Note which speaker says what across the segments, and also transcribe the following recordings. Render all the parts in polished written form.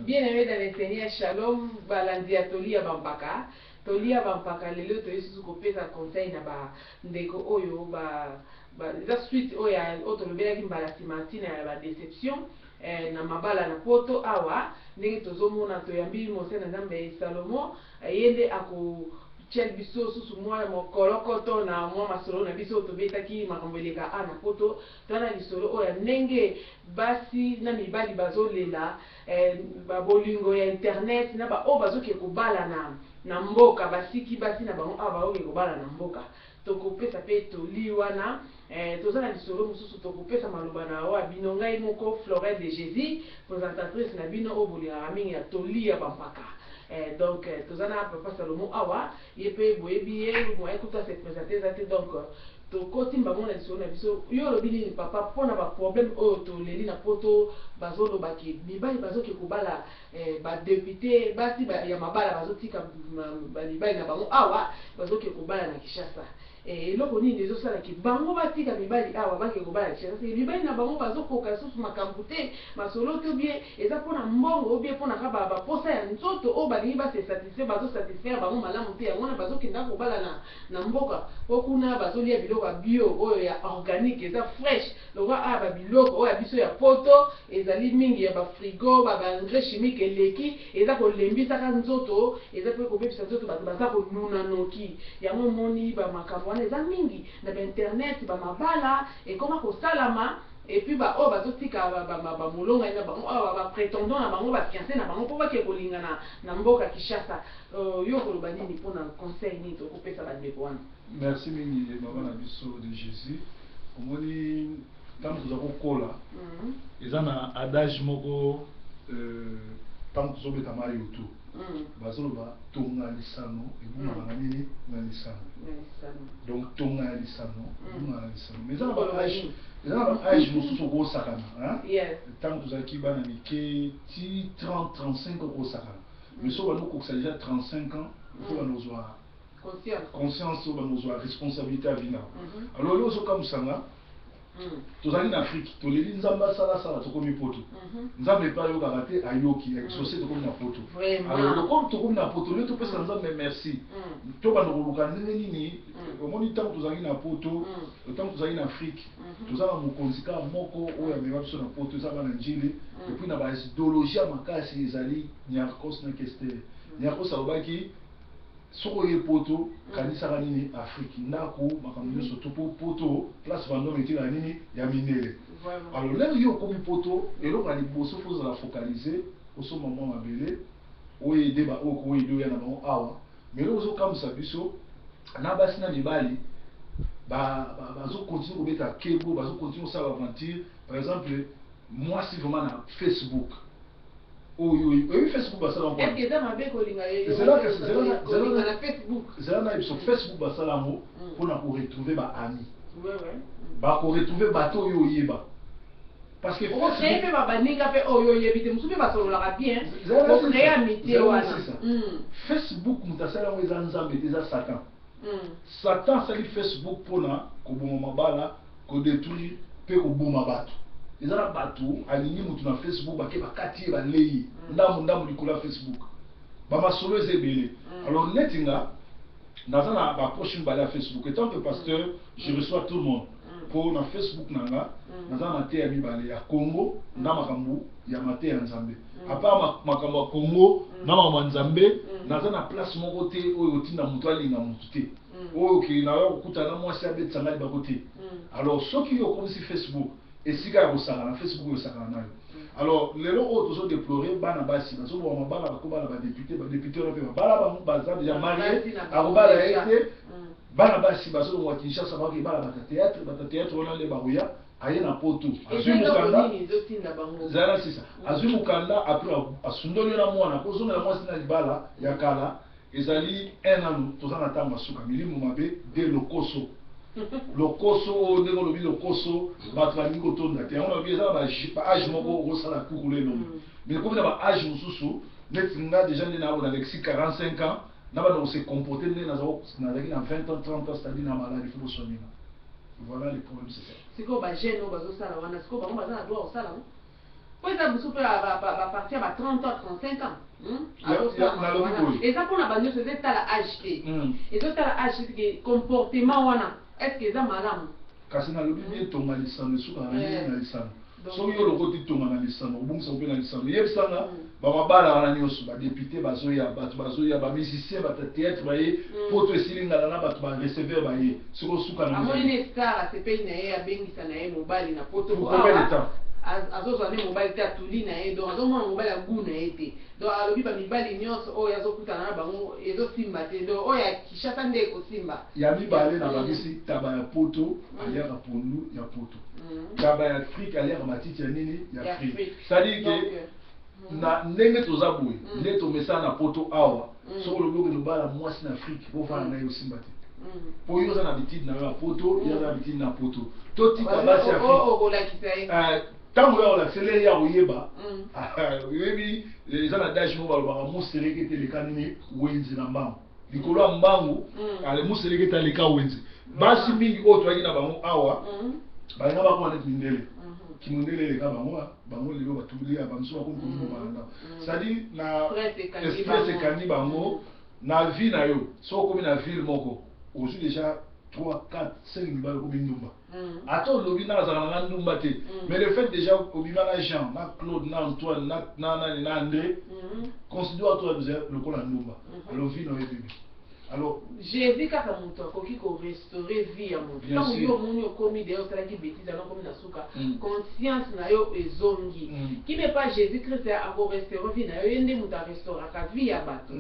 Speaker 1: Bien aimé dans le Seigneur, Shalom, Balandia Tolia Bampaka. Tolia Bampaka, les lots de sous copé sa conseil na ba ndeko oyo ba la suite oya autre bela ki mbala simantina ya ba déception na mabala na poto awa ndenge tozomona toyambi mosena nzambe Salomo yende ako tchel biso susu mwa mokolokoto na mwa masolo na biso tobetaki makambo eleka na poto twana lisolo oya ndenge basi na mibali bazolela babolingo ya internet na ba o bazoke kobala na mboka basiki basi na bango baoke kobala na mboka tokopesa pe toli wana tozana lisolo mosusu tokopesa maloba na wa bino ngai moko Florette de Jésus présentatrice na bino o bolingaka mingi ya toli ya bampaka. Donc, tozana papa Salomo awa yepe boyebi ye mo écouter se présenter ça donc to koti mbamona lisolo na biso yo lobili papa pona ba problème o to leli na poto bazolo baki mibali bazoke kobala ba député basi ya mabala bazotika ba libali na bango awa bazoke kobala na Kinshasa eloko nini ezosala ki bango batika mibali awa bake kobala Kinshasa mibali na bango bazokoka susu makambo te masolo to bien eza pona mbongo o bien pona kaba ba posa ya nzoto o balingi ba se satisfaire bazo satisfaire bango malamu te yango na bazokenda kobala na mboka okuna bazolia biloko bio oyo ya organique eza fresh lokwa ba biloko oyo biso ya poto ezali mingi ya ba frigo ba engrais chimique eleki eza kolembisa ka nzoto eza pe kobebisa nzoto bato baza konuna noki yango moni ba makambo wana eza mingi na ba internet ba mabala ekoma kosalama et puis ba o bazotika ba molonga na bango ba prétendant na bango ba fiancé na bango po bake kolingana na mboka Kinshasa yo koloba nini mpona conseil nini tokopesa bandeko wana.
Speaker 2: Merci mingi maman na biso de Jésus omoni tant que kokola eza na adage moko tant que zobeta mari utu bazoloba tonga lisano ebumaka nini na lisano donc tonga lisano ebumaka na lisano mais eza na ba age mosusu okosakana tant que ozalaki bana mike ti 30-35 okosakana mais so bana okokisa déjà 35 ans fo bana ozwa conscience oyo bana ozwa responsabilité avina alors lelo ozokamusanga tozali na Afrique toleli nzambe asalasala tokomi poto nzambe epai ayokaka te ayoki exaucé tokomi na poto alors lokola tokomi na poto lelo topesa nzambe merci tobanda koluka ndenge nini omoni ntango tozali na poto ntango tozali na Afrique toza na mokonzi kaka moko oyo amema biso na poto eza bana njili epuis na baidéologie ya makasi ezali Niarchos na Kester Niarchos alobaki soko ye poto kanisaka nini Afrique ndako makambo nyonso to poto place bandome etika nini ya minele alors lelo yo okomi poto eloko ya liboso fo ozala focaliser osomba mwa mabele oyede baoyo koyede oya na bango awa mais lelo ozokamwisa biso na basi na mibali bazokontinue kobeta kebo bazokontinue kosala aventure par exemple mwasi vraiment na Facebook oui, Facebook basala ngo.
Speaker 1: Est-ce que ça m'a bien kolinga na Facebook.
Speaker 2: Zela na sur Facebook basala ngo pour na retrouver ba amis. Ba ko retrouver bato yo yeba. Parce que
Speaker 1: Facebook pe ba baninga pe oyo yebite musubi basolola bien. Ko créer amitié wana.
Speaker 2: Facebook mutasala ngo eza nzambe eza Satan. Satan sali Facebook pona ko boma mabala ko détruire pe ko boma bato. Ezala bato alingi mutu na Facebook bake bakati balei ndamu likolo Facebook ba masolo ezebele alors netinga nazana ba prochaine bale à Facebook étant que pasteur je reçois tout le monde pour na Facebook nanga nazana mate ya mibale ya Congo na makambo ya mate ya Nzambe à part makambo ya Congo na makambo ya Nzambe nazana place moko te oyo tinda mutu alinga mutu te oyo ki na yo kutana mwasi abetsa ngali bakote alors soki yo comme si Facebook et si gars au na Facebook au nayo alors lelo o tozo déplorer bana basi bazo bo mabala bakobala ba député on peut bala ba baza déjà marié akobala été bana basi bazo mo Kinshasa ba ke bala ba théâtre on le baruya aye na poto
Speaker 1: azumukanda
Speaker 2: zara sisa azumukanda après asundoli na mwana ko zonga mwasi na libala ya kala ezali un an toza na tamba suka milimu mabe de lokoso lokoso ndenge lobi lokoso bato balingi kotonda te yango lobi eza ba age moko okosala kuku lelo mais komi na ba age mosusu neti nga déjà nde na lexi 45 ans na bana kose comporter ndenge nazalaki na 20 ans 30 ans c'est-à-dire na maladi fo boswanina voilà les problèmes c'est ça
Speaker 1: sikoyo bagene oyo bazosala wana sikoyo bango baza na droit kosala po eza biso mpe bapartir ba 30 ans 35 ans eza mpona banyonso eza etala age te ezotala age te comportement wana est ce que eza malamu
Speaker 2: kasi nalobi bie etonga lisano esukaka na ndenge na lisano soki yo lokoti tonga na lisano obongisa mpe na lisano yebisanga bamabala wana nyonso badepute bazoya bato bazoya bamusicien bateatre baye poto esilingana na bato bareceveur baye soki osuka na
Speaker 1: amonini star asepeli na ye abengisa na ye mobali na poto azozwa nde mobali te atuli na ye donc azomona mobali agu na ye te donc alobi bamibali nyonso oyo azokutana na bango ezosimba te donc oyo ya Kinshasa nde ekosimba
Speaker 2: ya mibale na babisi taba ya poto aliaka pondu ya poto taba ya Afrique aliaka matiti ya nini ya Afrique c'est-à-dire que na ndenge toza boye nde tomesana na poto awa soki olobi okende obala mwasi na Afrique bofana na ye osimba te po yo oza na bitide na yo ya poto yo aza na bitide na poto totika basi ya Afrique ntango ya olakisa ele ya koyeba oyebi eza na dage moko balobaka moseleke ete eleka nini wenze na mbangu likolo ya mbangu ale moseleke ete aleka wenze basi mingi oyo toyaki na bango awa balinga bakoma neti mindele kimundele eleka bango lelo batulia bamiso bakomi komibomana ndao c'est-à-dire na espèce ekandi bango na vie na yo so okomi na ville moko ozwi déjà 3, 4, 5 mibale okomi ndumba ata olobi na azala na ndumba te mais le fait déjà obima na Jean na Claude na Antoine na André considère toi lokola ndumba alors vie na yo ebibi alors
Speaker 1: Jésus kaka moto akoki korestaurer vie ya moto ntango yo omoni okomi deyo osalaki bétise ana okomi na suka conscience na yo ezongi kibe pa Jésus Christ akorestaurer vie na yo ye nde moto arestauraka vie ya bato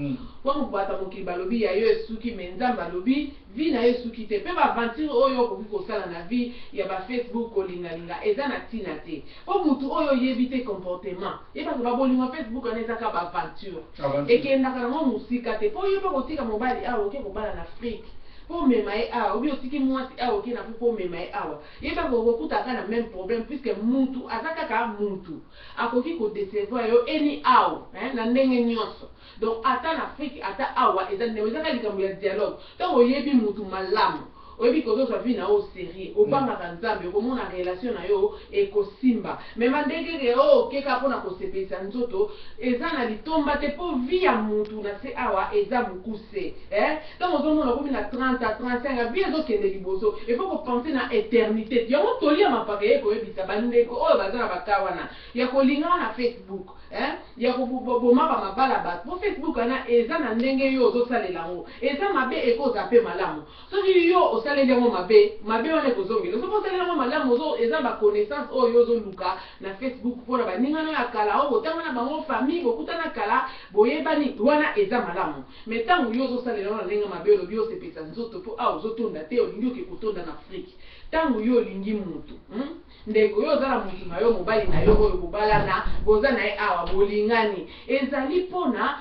Speaker 1: mpo bato mokili balobi ya yo esuki me nzambe alobi vie na yo esuki te mpe baaventure oyo okoki kosala na vie ya bafacebook kolingalinga eza na ntina te mpo motu oyo oyebi te comportement yebaka babolinga facebook wana ezaka baaventure ekendaka nango mosika te mpo yo mpe kotika mobali awa oke kobala na Afrique po mema ye awa obi otiki mwasi awa oke na po mema ye awa yebaka okokutaka na même problème puisque mutu aza kaka mutu akoki kodecevoir yo eni awa na ndenge nyonso donc ata na Afrique ata awa ezaka likambo ya dialogue ntango oyebi mutu malamu oyebi kozozwa vi na yo sérieux obangaka nzambe okomona relation na yo ekosimba mema ndenge okeka mpona kosepelisa nzoto eza na litomba te mpo vi ya mutu na se awa eza mokuse ntango ozomona okomi na 30 35 vi ezokende liboso efo kopense na éternité yango tolia mapaka ye koyebisa bandeko oyo baza na baka wana ya kolingana na Facebook ya koboma bamabala bato po Facebook wana eza na ndenge yo ozosalela yango eza mabe ekoza mpe malamu soki yo osaleli yango mabe wana ekozongela soki osaleli yango malamu eza baconnaissance oyo ozoluka na Facebook mpona baningana ya kala oyo botanga na bango famille bokutana kala boyebani wana eza malamu me ntango yo ozosalela yango na ndenge mabe olobi osepesa nzoto mpo awa ozotonda te olingi oke kotonda na Afrique ntango yo olingi mutu ndeko yo ozala mutu na yo mobali na yo oyo bobalana boza na ye awa bolingani ezali mpona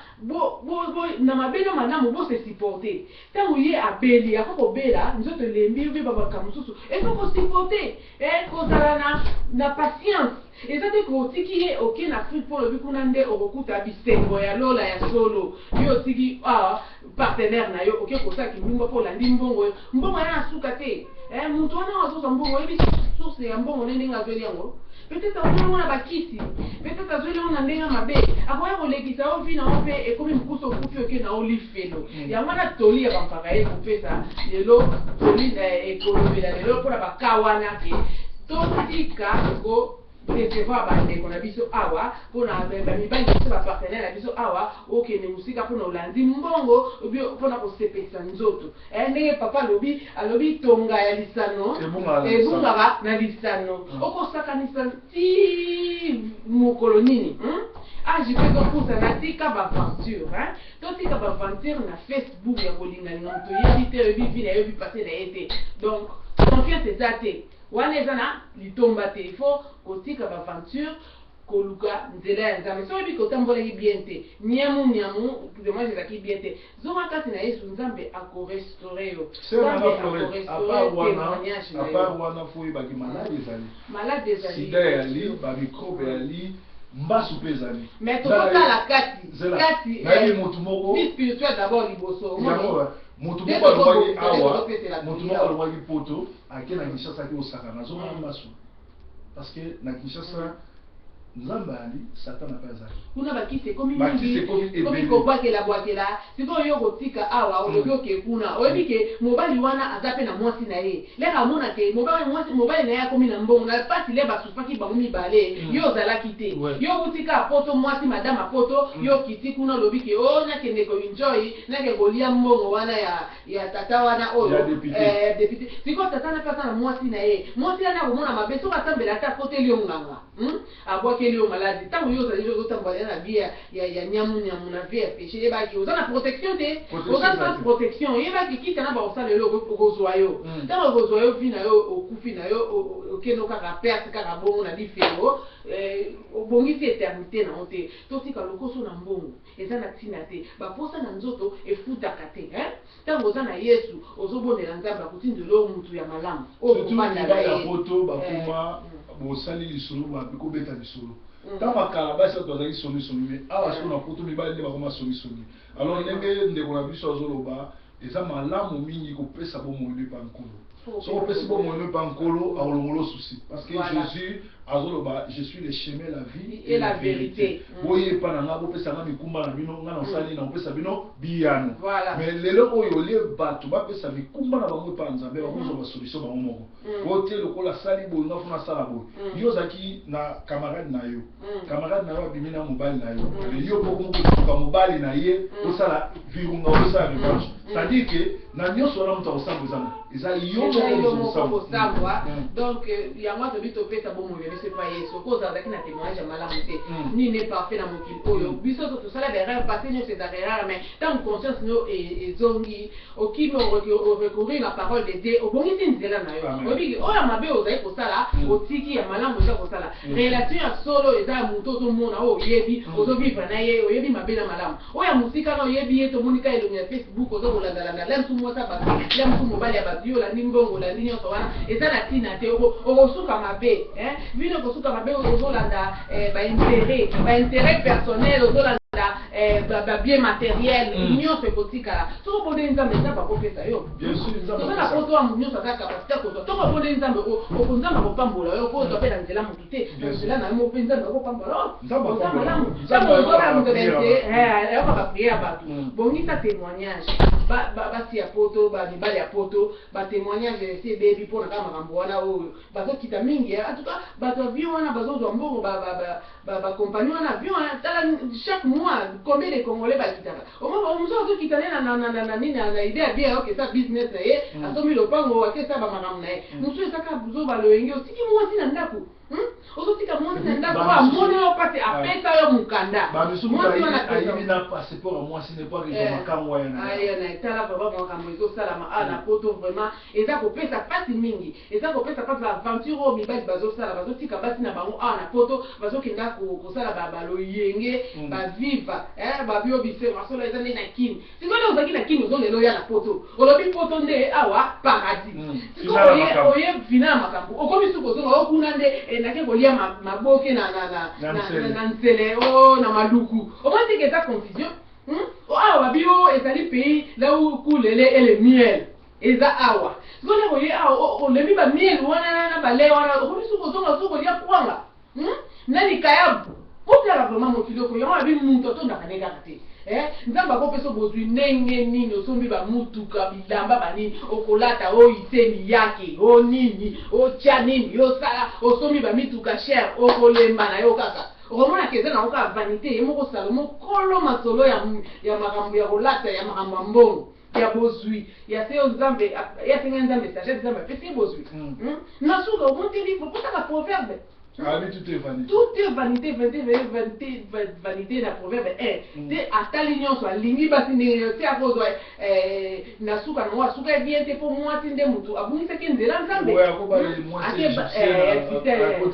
Speaker 1: na mabele malamu bose supporte ntango ye abeli akokobela nzoto elembi obe babaka mosusu ekokosiporte kozala na patience eza te kotiki ye oke na Afrique mpo lobi kuna nde okokuta bisengo ya lola ya solo yo otiki partenaire na yo oke kosalaki mbongo mpo olandi mbongo yana na suka te mutu wana azozwa mbongo oyebi source ya mbongo ndenge azweli yango peut-être azweli na bakisi peut-être azweli na ndenge mabe akoya kolekisa yo vi na yo mpe ekomi mokusu okufi oke na yo lifelo yango wana toli ya bampaka ye kopesa lelo toli ekolobela lelo mpona baka wana ke totika recevoir bandeko na biso awa mpona bamibali biso bapartenaire na biso awa okende mosika mpona olandi mbongo mpona kosepelisa nzoto ndenge papa alobi tonga ya lisano ebungaka na lisano okosakanisa ti mokolo nini age mpe tokusa na tika baventure totika baventure na Facebook ya kolingalinga moto oyebi te oyebi vi na yobi pase na ye te donc confiance eza te wana eza na litomba te ifo kotika baventure koluka nzela ya nzambe so oyebi kotambolaki bien te nyamu demoi ezalaki bien te zonga kati na yesu nzambe akorestore yo
Speaker 2: apart wana fo oyebaki malade ezali sida ezali bamicrobe ezali mbasu mpe ezali
Speaker 1: mais tokotala kati
Speaker 2: motu moko
Speaker 1: vie spirituelle d'abord liboso
Speaker 2: motu moko alongwaki awa motu moko alongwaki poto ake na Kinshasa ake osaka nazomona masu parce que na Kinshasa Nzambali Satan n'a pas azali.
Speaker 1: Kuna bakise komi komi kobakela bwakela siko yo kotika awa olobyo ke kuna oyebi ke mobali wana azape na mwasi na ye leka mona ke mobali na ye komi na mbongo na pasi le basufaki bango mibale yo zalaki te yo kutika poto mwasi madame poto yo kiti kuna lobi ke o na kende ko enjoy na ke golia mbongo wana ya tata wana oyo député siko tata na pasa na mwasi na ye mwasi ana komona mabeso katambela ta kote lio nganga abwakeli yo maladi tango yo zali yo tambola na bia ya nyamu na vie péché ye ba ki oza na protection te oza sans protection ye ba ki kita na ba osala lelo okozwa yo tango okozwa yo vi na yo okufi na yo okeno kaka perte kaka bongo na lifelo obongisi éternité na ote totika lokoso na mbongo eza na tina te baposa na nzoto efutaka te tango oza na Yesu ozobondela Nzambe akutindelo mutu ya malamu
Speaker 2: okubanda ya poto bakuma bosali lisolo bapiko beta lisolo kama kalabasi to azali soni mais awa so na poto mibali nde bakoma soni alors ndenge ndeko na biso azoloba eza malamu mingi kopesa bomoi ne pa nkolo so kopesa bomoi ne pa nkolo aolongolo souci parce que Jésus azoloba je suis le chemin la vie et la vérité boye pa na ngabo pesa na mikumba na bino ngana osali na opesa bino biyano mais lelo oyo le bato ba pesa mikumba na bango pa Nzambe ba kozo ba solution ba moko kote lokola sali bo nga funa sala bo yo zaki na camarade na yo bimina mobile na yo mais yo boko ko mobile na ye osala virunga osala revanche c'est-à-dire que na nyoso na mtu osambo zana eza yo moko osambo
Speaker 1: donc ya moi to bito pesa bo mo c'est pas yeso koza zaki na témoignage malamu te ni n'est parfait na mokili oyo biso to sala derrière passer nous c'est derrière mais tant conscience no et zongi okimo recourir la parole de Dieu obongisi nzela na yo obi oya mabe ozai ko sala otiki ya malamu za ko sala relation ya solo eza muto to mona o yebi ozobivra na ye oyebi mabe na malamu oya musika na oyebi ye to monika elongi ya Facebook ozokolanda lem tu mwasa ba lem tu mobile ya badio la nimbongo la nini to wana eza na tina te okosuka mabe vino kosuka mabe ozolanda ba intérêt personnel ozolanda ba bien matériel nyonso ekotikala soko bode Nzambe eza bakopesa yo
Speaker 2: bien sûr
Speaker 1: tozala poto wa nyonso ata kapasité kozwa toko bode Nzambe okonzamba kopambola yo kozwa mpe na nzela motu te na nzela na yo mo mpe Nzambe akopambola oza malamu ntango ozola mudebente eyoka bapriere ya bato bongisa témoignage basi ya poto bamibali ya poto batémoignage esi ebebi mpona kaka makambo wana oyo bazokita mingi en tout cas bato avion wana bazozwa mbongo bakompagnie wana avion tala chaque mois combien de Congolais bakitaka omoso azokita ne na nini na idée ya bien oke sa business na ye asomi lopango akesa bamakambo na ye mosu ezaka buzoba loyenge otiki mwasi na ndako ozotika mwasi na ndako amoni yo pasi apesa yo mukanda
Speaker 2: mwasi wana ayebi na passeport ya mwasi ne pas que makambo
Speaker 1: aya na etala baba makambo ezosalama na poto vraiment eza kopesa pasi mingi eza kopesa pasi aventure oyo mibali bazosala bazotika basi na bango na poto bazokenda kosala baloyenge baviva babio bise masolo eza nde na kini sikoyo nde ozalaki na kini ozolelo ya na poto olobi poto nde awa paradis sikoyo oye vina ya makambo okomi suku ozonga okuna nde nake kolia maboke na nzele na maluku omoni eza confusion awa babio ezali pays là où coule le lait et le miel eza awa sikoyo oye awa olemi ba miel wana na bale wana okomi suku ozonga suku kolia kwanga nani kayabu otala vraiment mokili oko yango abi mutu otondaka ne kaka te Nzambe akopesa bozwi ndenge nini osombi bamutuka bilamba banini okolata oyo itemi yake o nini otya nini osala osombi bamituka cher okolemba na yo kaka okomona keza na oka vanité ye moko sala mokolo masolo ya makambo ya kolata ya makambo ya mbongo ya bozwi ya seyo Nzambe ya senga Nzambe sagesse Nzambe apesi bozwi nasuka omonteli kopotaka proverbe
Speaker 2: tout est vanité.
Speaker 1: Tout est vanité, vanité na proverbe 1. Te atali nyonso alingi basi ndenge te akozwa nasuka no asuka bien te po mwasi nde mutu abungisaki nzela Nzambe.
Speaker 2: Ouais, akobali mwasi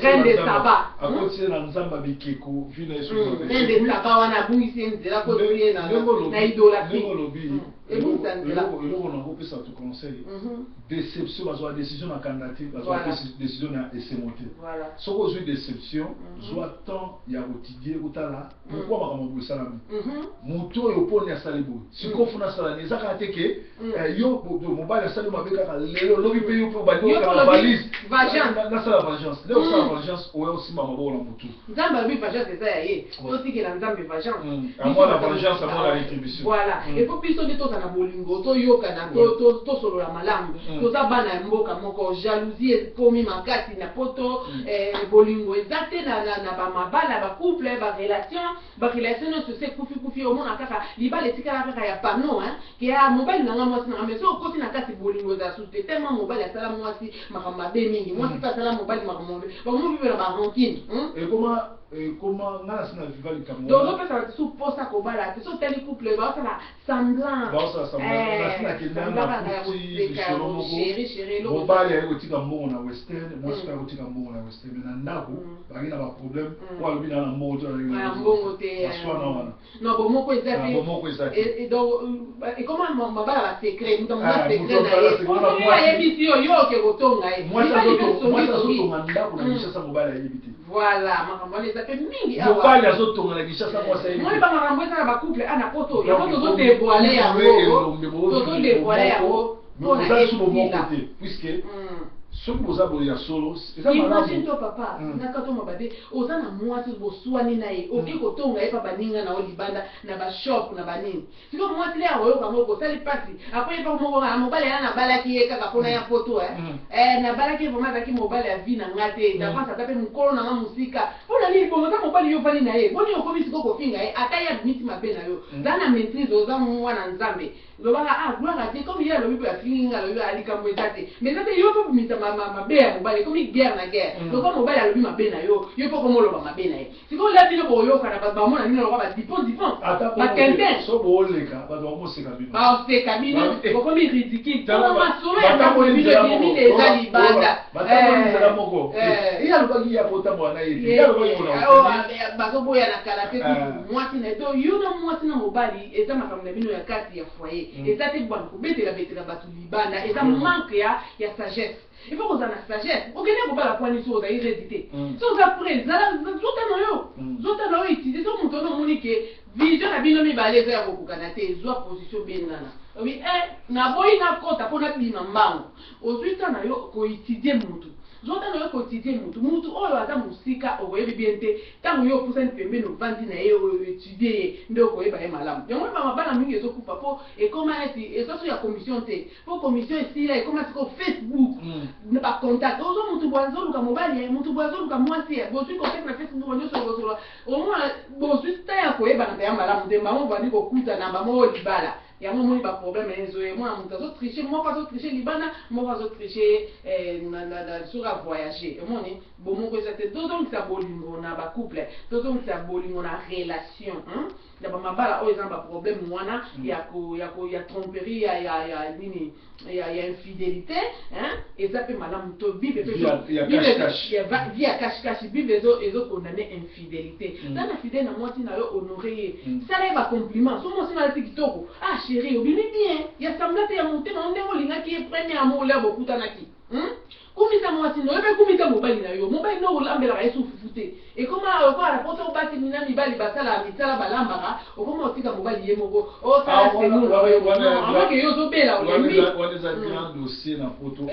Speaker 1: reine de Saba.
Speaker 2: Akotie na Nzamba bikeko vina yesu.
Speaker 1: Reine de Saba wana abungisi nzela ko tie na idolâtrie.
Speaker 2: Eloko na kopesa tu conseil. Déception bazwa décision na candidature, bazwa décision na esemote.
Speaker 1: Voilà.
Speaker 2: Soko aux déception soit tant il y a quotidien ou tala pourquoi ma maman salami moto yo poni asalibo si kofuna sala ne zaka teke yo mobile asali mabeka ka lelo lobi pe yo pe badi ka balise na sala vengeance leo sala vengeance o yo sima mabo la moto
Speaker 1: nzamba bi vengeance c'est ça yé aussi que la nzamba vengeance
Speaker 2: à moi la vengeance à moi la rétribution
Speaker 1: voilà et pour piso de to na bolingo to yoka na to solo la malamu to za bana mboka moko jalousie komi makati na poto bolingo exacte na ba mabala ba couple ba relation se se kufi au mona kaka libala etikala kaka ya pano hein ki ya mobile na mwasi na mais so koti na kati bolingo za sute tellement mobile asala mwasi makamba be mingi mwasi ka sala mobile makamba ba mo vivre ba rancune
Speaker 2: et comment ngana sina vivre les cameroun
Speaker 1: donc on peut ça sous posa ko bala so tel couple ba ça semblant
Speaker 2: na sina kenda na kuti chéri lo mobile ya kotika mbongo na western mwasi ka kotika mbongo na western mais na ndako ba ngina ba problème kwa lobi na mbongo to na
Speaker 1: mbongo te non bon moko ezaki et donc et comment mabala ba secret donc na secret na ye yebi yo ke kotonga e
Speaker 2: moi ça so tonga ndako na kishasa mobile ya yebite
Speaker 1: voilà makambo les appels mingi
Speaker 2: mobile ya so tonga na kishasa moi ça yebite
Speaker 1: moi ba makambo ça ba couple ana poto ya poto zo dévoiler ya to dévoiler ya
Speaker 2: pour na sur mon côté puisque soki boza boye ya solo eza
Speaker 1: imagine to papa naka to mababe oza na mwasi boswani na ye oki kotonga ye papa ninga na olibanda na ba shop na banini siko mwasi le awoyoka moko sali pasi après pa moko na mobile na balaki ye kaka pona ya photo na balaki vraiment zaki mobile ya vie na ngate na pasa tape mukolo na musika pona nini bongo ta mobile yo fani na ye boni okomi siko kofinga ye ataya miti mabe na yo zana maîtrise oza mwana nzambe lobaka gloire à Dieu comme il y a le bible à finga le ali kamwezate mais ça yo po mita mabe ya mobile comme guerre na guerre donc comme mobile alobi mabe na yo yo po komo loba mabe na ye siko la bino boyo kana ba mona nino loba ba dipon ba quelqu'un
Speaker 2: so boleka ba do mo se kabino
Speaker 1: ba se kabino ko komi ridicule to ma solo ya ba bino ni déjà libanda
Speaker 2: ba ta mo nzela moko iya loba ki ya pota mwana ye ya loba ki mona
Speaker 1: ba so boya na kala pe moi ti na to yo na moi ti na mobile et ça makamna bino ya kati ya foyer et ça c'est bon ko betela batu libanda et ça manque ya sagesse. Il faut qu'on ait la sagesse. Vous gagnez pas la poignée sur les hérédité. Si vous apprenez, vous allez utiliser son mouton monique. Vision à binomi balé vers vos canapés, soit position bien nana. Oui, na boy na kota pour na bina mbango. Ensuite, na yo ko étudier mouton. Zota na yo ko étudier mouton oyo ata musika oyebi bien te. Tango yo pousa mpembe no vandi na ye o étudier ndo ko yeba ye malamu. Yango ba mabana mingi ezokupa po et comment eti et ça sur la commission te. Po commission ici là et comment c'est ko Facebook. Ne pas contact. Ozo mutu bwanzo luka mobile, mutu bwanzo luka mwasi. Bo tu contact na Facebook bonyo so. Au moins bo tu ta ko yeba na ya malamu te mamo bandi ko kuta na mamo libala. Il y a un moment où il y a un problème, moi, je vais tricher, moi, je vais tricher Libana, moi, je vais tricher sur à voyager. Et moi, bon, moi, c'était deux ans que ça boling, on a un couple, deux ans que ça boling, on a relation. D'abord, ma balle, il y a un problème, moi, il y a tromperie, il y a infidélité, et ça fait madame Tobi, il y a cache-cache, les autres condamnés infidélité. Dans la fidèle, moi, tu n'as honoré, ça lève un compliment, sur moi, c'est mal TikTok. Ah, chérie, vous venez bien, il y a semblé à monter, mais on est qui est premier amour là, beaucoup d'anaki. Kumisa mwasi no ebe kumisa mobali na yo mobali no olambela ka yesu fufute e koma ko ala poto obati mina mibali basala mitala balambaka okoma otika mobali ye moko o sala semu no ke yo zo bela olembi
Speaker 2: on les a grand dossier na poto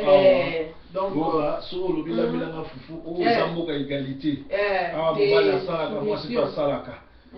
Speaker 1: donc
Speaker 2: voilà so olobila bila na fufu o zamboka égalité mobali asala mwasi pa salaka.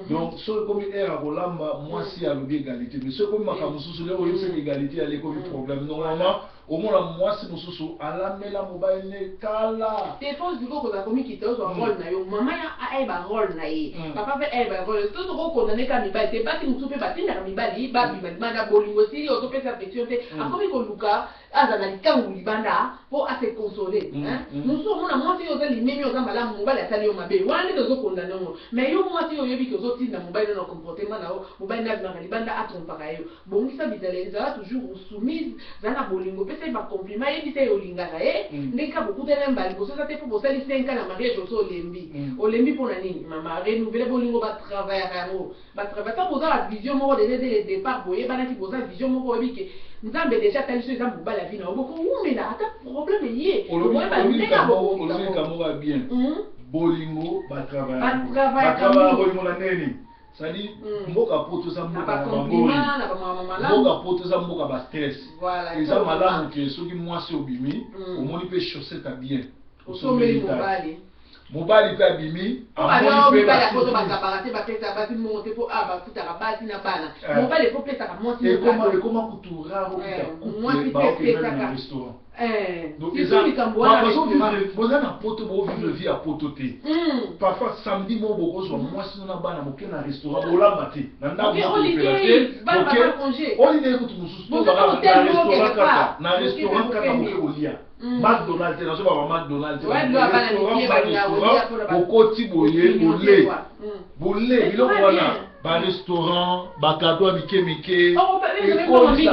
Speaker 2: Donc, ce comme il est à Rolamba, moi si à l'objet égalité, mais ce comme ma camusu, là où il y a l'égalité, il y a comme problème. Normalement, au moins moi si mususu, à la mela mobile ne kala.
Speaker 1: C'est faux du coup que la commune qui te reçoit rôle na yo, maman a eba rôle na ye, papa fait eba rôle. Tout le monde condamné comme il va, c'est pas si nous soupe pas, si na mi bali, ba bi manda bolingo si auto peut sa pétion te, a comme ko luka, aza na likangu libanda pour à se consoler, hein. Nous sommes na moi si yo zali memi yo zamba la mobile asali yo mabe, wande to zo condamné mo. Mais yo moi si yo yebi que zo tin na mobile na comportement na o, mobile na na libanda a trompa ka yo. Bon ça bizarre, ça toujours soumise, za na bolingo c'est pas compliment et dit au lingara ndeka beaucoup de l'embali pour ça pour ça les 5 ans na mariage au lembi pour nani mama renouveler bolingo ba travailler ba travailler ça poser la vision mo de le départ boye bana ki poser vision mo bi ke nzambe déjà tali so nzambe ba la vie na boko mais là ata problème yé
Speaker 2: on le dit comme va bien bolingo batravaille bolingo na neni c'est-à-dire mboka poto za mboka na bangori mboka poto za mboka ba stress eza malamu ke soki mwasi obimi omoni pe chaussette à bien osomeli mobali pe abimi amoni pe ba poto bakabarate bapesa basi monte po aba futaka basi na bana mobali po pesa ka mwasi na bana et comment kutura ko mwasi pe pesa ka restaurant donc vous avez un poteau pour vivre vie à pototé. Parfois samedi mon beau soit moi si on a ban un restaurant au la matin. Nanda vous congé. On dit que tout nous na restaurant kata au lia. McDonald's na so ba McDonald's. Restaurant au koti boye bolé bilo voilà. Ba restaurant ba cadeau mike école ça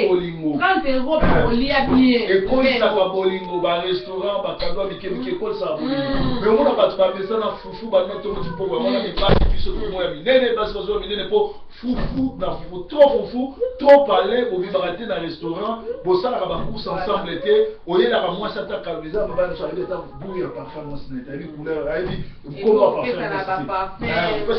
Speaker 2: bolingo
Speaker 1: 30 € pour lia bien
Speaker 2: école ça bolingo ba restaurant ba cadeau mike école ça bolingo mais on a pas ba pesa na fufu ba noto mo tipo ba on a pas biso ko mo ya minene basi bazo minene po fufu na fufu trop parler au vivraté dans restaurant bo ça la ba course ensemble était au lieu la moi ça ta calmisa ba so aller ta bouillir parfum moi c'est n'était ni couleur ai dit comment parfum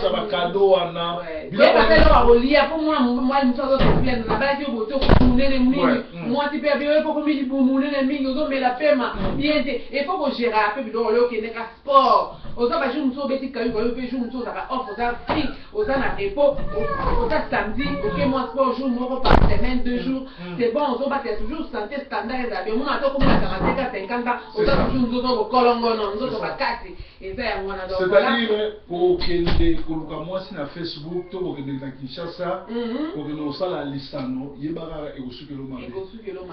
Speaker 2: ça ba cadeau ana
Speaker 1: bien parce que là olia pour moi nous sommes au plein na ba ki boto ko munene mingi moi ti pe bien pour mi di bu munene mingi ozo me la pema bien il faut que gérer un peu bidon le ke ne ka sport ozo ba jour nous beti ka yo pe jour nous ça ka offre ça free ozo na repos ozo samedi OK moi sport jour moko par semaine 2 jours c'est bon ozo ba toujours santé standard za bien moi to ko na 50 ozo toujours nous ko kolongo non nous ba kati et ça ya mwana donc
Speaker 2: c'est-à-dire pour kende ko luka moi si na Facebook to ko kende na Kinshasa ko kende osala lisano yebaka ekosukelo mabe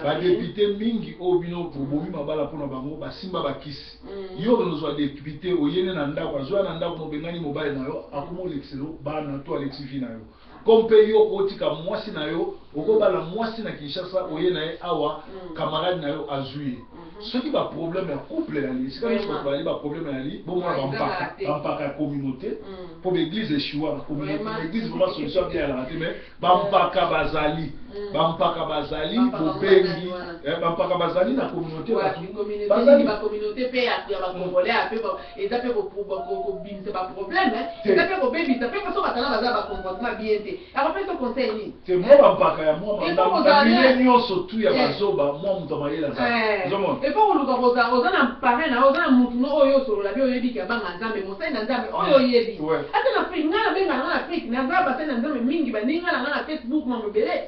Speaker 2: ba député mingi obino pour bomi mabala pona bango basimba bakisi yo ko député oyene na ndako azwa na ndako mobengani mobile na yo akomo lexelo bana to alexifi na yo comme pe yo kotika mwasi na yo okobala mwasi na Kinshasa oyena awa camarade na yo azui ce qui va problème un couple ali c'est quand même pas problème ali bon moi bampaka communauté pour l'église échoua communauté l'église vraiment solution bien la mais bampaka bazali bobengi bampaka bazali na communauté
Speaker 1: bazali ba communauté pe ya ba congolais ape et ça peut ko bimse ba problème et ça peut ko baby ça peut ko so batana bazali ba comportement bien té alors peut ce conseil ni
Speaker 2: c'est moi bampaka ya moi na millennium surtout ya bazoba moi mutomayela ça
Speaker 1: et pour le rosa na parrain na oza na mutu no oyo solo la bio yebi ka banga nzambe mosai na nzambe oyo yebi ata na Afrique ngana benga na Afrique na nzamba basa na nzambe mingi ba ninga na Facebook mo mbele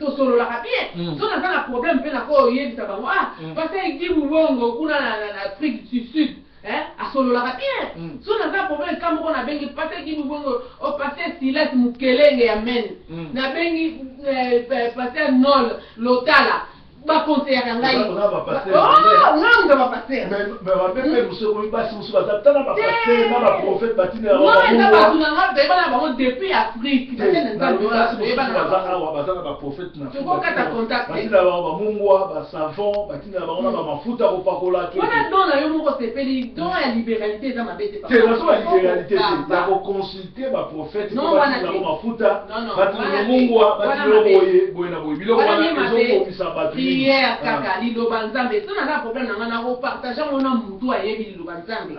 Speaker 1: to solo la bien so na na problème pe na ko yebi ta bango parce que di bongo kuna na Afrique du Sud a solo la bien so na problème kama ko na bengi parce que di bongo o passer Silas Mukelenge ya men na bengi passer Nol Lotala ba conseiller ngai
Speaker 2: on va passer
Speaker 1: non on va passer
Speaker 2: mais on va même monsieur ko ba si monsieur ba tana ba passer na ba prophète batina
Speaker 1: non na ba tuna na ba depuis Afrique
Speaker 2: na ba prophète na
Speaker 1: tu ko kata contact
Speaker 2: batina ba mungwa ba savon batina ba ona ba mafuta ko pakola tout
Speaker 1: on donne yo moko sepeli don la libéralité za mabete
Speaker 2: c'est la libéralité ya ko consulter ba prophète ko batina ba mafuta batina mungwa batina boye na boye bilo wana ezo ko bisa batri
Speaker 1: hier kaka liloba nzambe so na problème na ngana ko partager mona mutu ayebi liloba nzambe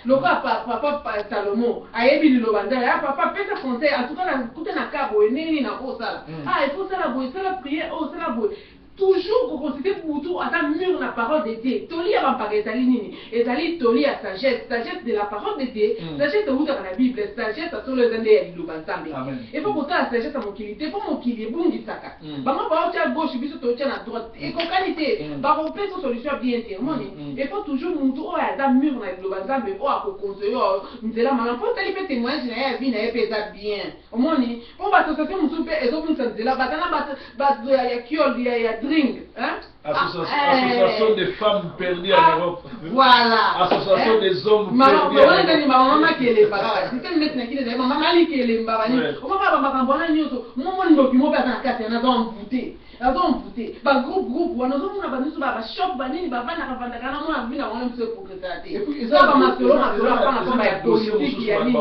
Speaker 1: loka papa Salomo ayebi liloba nzambe papa pesa conseil en tout cas na kuta na kabo nini na ko sala il faut sala boye sala prière sala boye toujours pour considérer pour tout à mûr la parole de Dieu. Toli a pas ezali nini. Ezali toli à sagesse de la parole de Dieu. Sagesse de dans la Bible, sagesse sur les andes ya lubanzambe. Il faut que la sagesse à mon kilité, pour mon kilité bungi saka. Ba ma ba à gauche biso to à droite. Et ko qualité, ba ko pesa solution bien termoni. Il faut toujours mutu o ya mûr na lubanzambe o a ko conseiller nzela mala faut tali pe témoignage na ya vie na pesa bien. Omoni, on va association mutu pe ezo bunza nzela batana bat ya kiol ya drink, hein?
Speaker 2: Association des femmes perdues en Europe.
Speaker 1: Voilà.
Speaker 2: Association des hommes perdus en Europe.
Speaker 1: Maman qui est les parents. C'est quelle médecin qui est maman qui est les parents. On va pas maman nyoto. Moi ndo ki mo ba na kati na zo mputé. Na zo mputé. Ba groupe wana zo muna ba niso ba shop ba nini ba bana ka vanda kana mo amina wana mse pour créaté. Et puis ça ba masolo na pa na ba politique ya nini.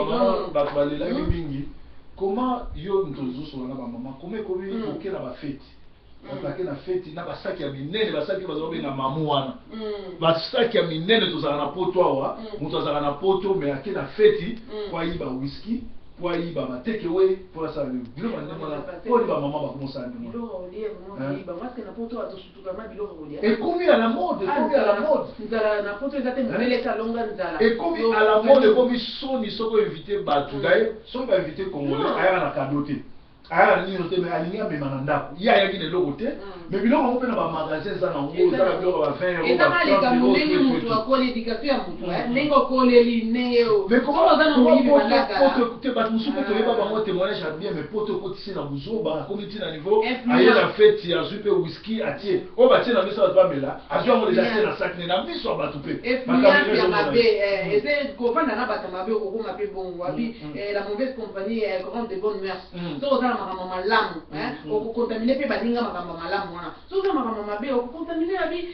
Speaker 2: Ba balela mingi. Comment yo ntozo so na ba maman comment oké na ba fête. attaqué na fête na basaki ya minene basaki bazobe na mamu wana basaki ya minene tozala na poto awa mutu azala na poto mais ake na fête kwa yiba whisky kwa yiba mateke we pour ça le bilo mandemala pour yiba maman ba comment ça ndemo et combien à la mode
Speaker 1: nzala na poto ezate mbele kalonga nzala
Speaker 2: et combien à la mode comme soni soko invité batu d'ailleurs soko ba invité congolais aya na cadeauté aya ni noté mais alinga me mananda ya ya ki de l'autre mais biloko ngo pe na ba magasin za na ngo za na biloko ba 20 euros
Speaker 1: ba 30 euros mutu akole éducation ya mutu nengo koleli neo
Speaker 2: mais comment za na ngo poto te ba musuko to yeba ba mo témoignage à bien mais poto kotisi na buzoba comité na niveau aye la fête ya zupe whisky atie o ba tie na miso ba mela azwa mo déjà tie na sac na miso ba tupe
Speaker 1: makambo ya mabe ese ko fanda na bata mabe ko ko mabe bon wabi la mauvaise compagnie grande de bonne mœurs so za makambo malamu okukontamine pe baninga makambo malamu wana soza makambo mabe okukontamine abi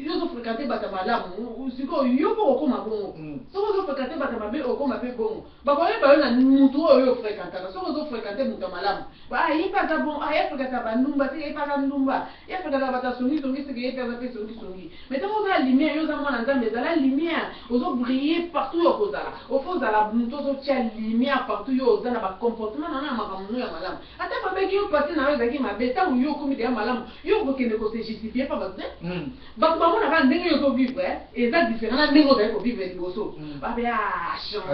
Speaker 1: yozo fréquenter bata malamu siko yoko okoma bongo soko zo fréquenter bata mabe okoma pe bongo bakoye bayo na mutu oyo fréquentaka soko zo fréquenter mutu malamu ba yipata bon aya fréquenter banumba te yipata ndumba ya fréquenter bata songi songi sike yipata pe songi songi mais tant que la lumière yoza mwana nzambe za la lumière ozo briller partout yokozala ofozala mutu ozo tia lumière partout yoza na ba comportement na makambo ya malamu ata babeki yo pasi na ezaki mabe ntango yo okomi deya malamu yo okokende kose justifie pa bato te bato bamonaka ndenge yo ozovivre eza différent na ndenge ozali kovivre liboso babe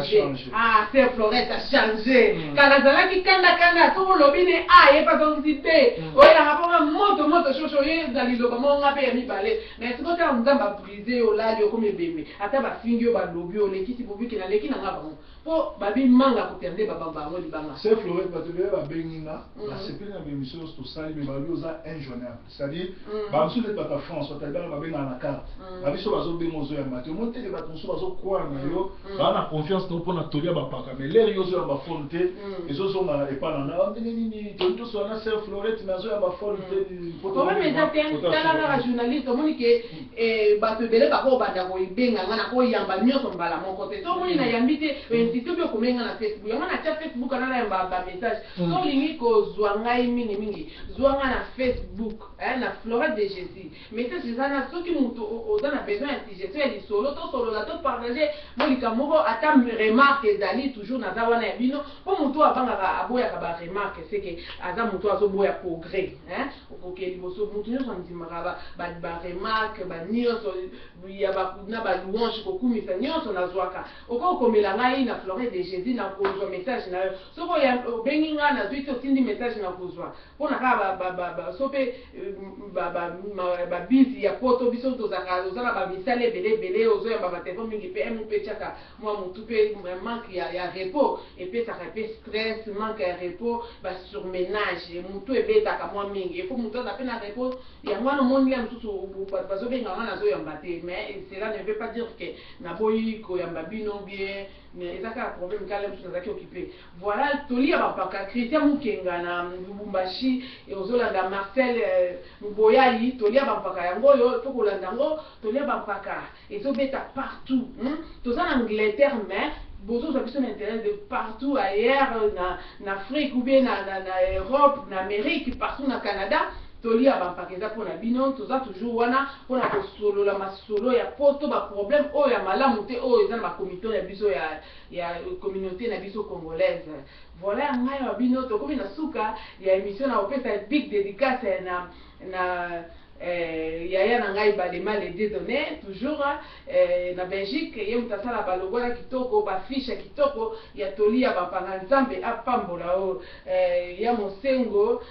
Speaker 1: change se florette a change kala azalaki kandakanda soko olobi ne ye pasongi be oyelaka mponga moto shosho ye na liloba monga mpe ya mibale mais siko tala nzambe abrise yo olali okomi ebembe ata bafingi yo balobi olekisi bobiki naleki nanga bango mpo babimanga kotende babamba yango libanga
Speaker 2: se florette bato beye babenginga basepeli na bémission nyonso tosali me balobi oza injoignable c'est-à-dire bamosusu neti bato ya france batalibana babengana na carte babiso bazobenga ozoyamba te omoni teke bato mosusu bazokroire na yo baa na confiance no mpona tolia bapaka mais lere yo ozoyamba fone te ezozonga epa na ndenge nini toli tosola na se florette me azoyamba fone te
Speaker 1: eza te tala kaka journaliste omoni ke bato ebele bakobanda koyibenganga na koyamba nyonso mbala moko te so omoni nayambi te institut bio komenga na facebook yango natia facebook anana yamba bamessage so olingi kozwa ngai mingi zwa nga na facebook na Florette de Jésus message eza na soki mutu oza na besoin ya suggestion ya lisolo tosolola topartage molika moko ata remarque ezali toujours naza wana ya bino mpo mutu abangaka aboyaka baremarque seke aza mutu azoboya progrès okoke liboso mutu nyonso andimaka baremarque banyonso na balouange kokumisa nyonso nazwaka okokomela ngai na Florette de Jésus na kozwa message na yo soko obengi nga nazwi te otindi message na kozwa mpona kaka so mpe babisi ya poto biso tozala bamisala ebele ozoyamba batelefone mingi mpe emu mpe tiaka mwa motu mpe manque ya repos epesaka mpe stress manque ya repos basurménage motu ebetaka mwa mingi efo motu aza mpe na repos yango wana omoni ya mosusu bazobenga wana nazoyamba te mais cela ne veut pas dire que naboyi koyamba bino bien mais eza kaka problème kala mosusu nazalaki occupé voilà tolia bampaka Christian Mukenga na Lubumbashi ozolanda Marcel Boyali tolia bampaka yango oyo tokolanda yango tolia bampaka ezobeta partout toza na Angleterre mais bozo biso na intérêt de partout ailleurs na Afrique ou bien na Europe na Amérique partout na Canada tolia bampaka eza mpona bino toza toujours wana mpona kosolola masolo ya poto baproblème oyo ya malamu te oyo eza na bakomité ya biso ya communauté na biso congolaise voilà ngai ya bino tokomi na suka ya émission na opesa big dédicace na yaya na ngai balema les dédonné toujours na Belgique ye mutu asala balogwana kitoko bafishe kitoko ya tolia bampanga nzambe apambola o ya mosengo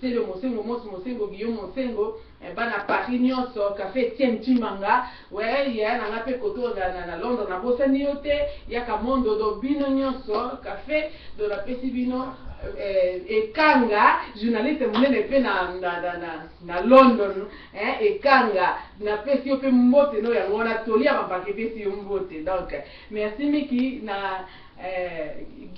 Speaker 1: sele mosengo mosi mosengo Guillaume mosengo bana Paris nyonso café Etienne Timanga ya nanga mpe koto na Londres na bosani yo te yaka mondo do bino nyonso café do la pesi bino ekanga journaliste monene mpe na London ekanga napesi yo mpe mbote no yango wana tolia bampaka epesi yo mbote donc merci Miki na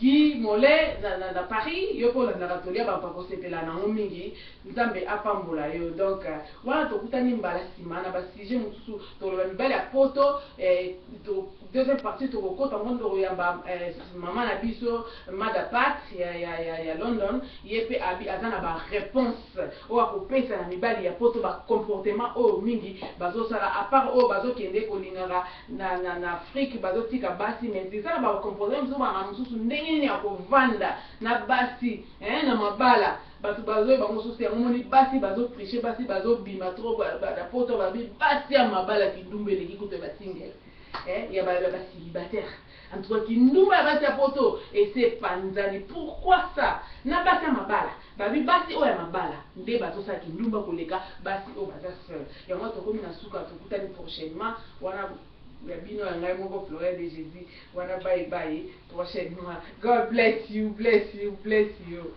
Speaker 1: Guy Mollet na Paris yo ko na ratolia ba ko sepela na mingi nzambe apambola yo donc wana tokutani mbala sima na ba sujet mususu toloba mibale ya poto deuxième partie tokokota ngondo koyamba mama na biso Mada Pat ya London yepe abi azana ba réponse o akopesa na mibali ya poto ba comportement o mingi bazosala à part o bazokende kolingaka na Afrique bazotika basi mais c'est ça ba comportement na mususu ndenge nini ya kovanda na basi na mabala bato bazoye bango susu yango moni basi bazopriche basi bazobima tro bapoto babi basi ya mabala kindumba eleki kuto basingele ya bacélibataire en tout cas kindumba ya basi ya poto ese panzani pourquoi ça na basi ya mabala babi basi oyo ya mabala nde bazosala kindumba koleka basi oyo baza seul yango tokomi na suka tokutani prochainement wana ya bino ya ngai moko Florent de Jésus wana bye bye prochainement. God bless you, bless you, bless you.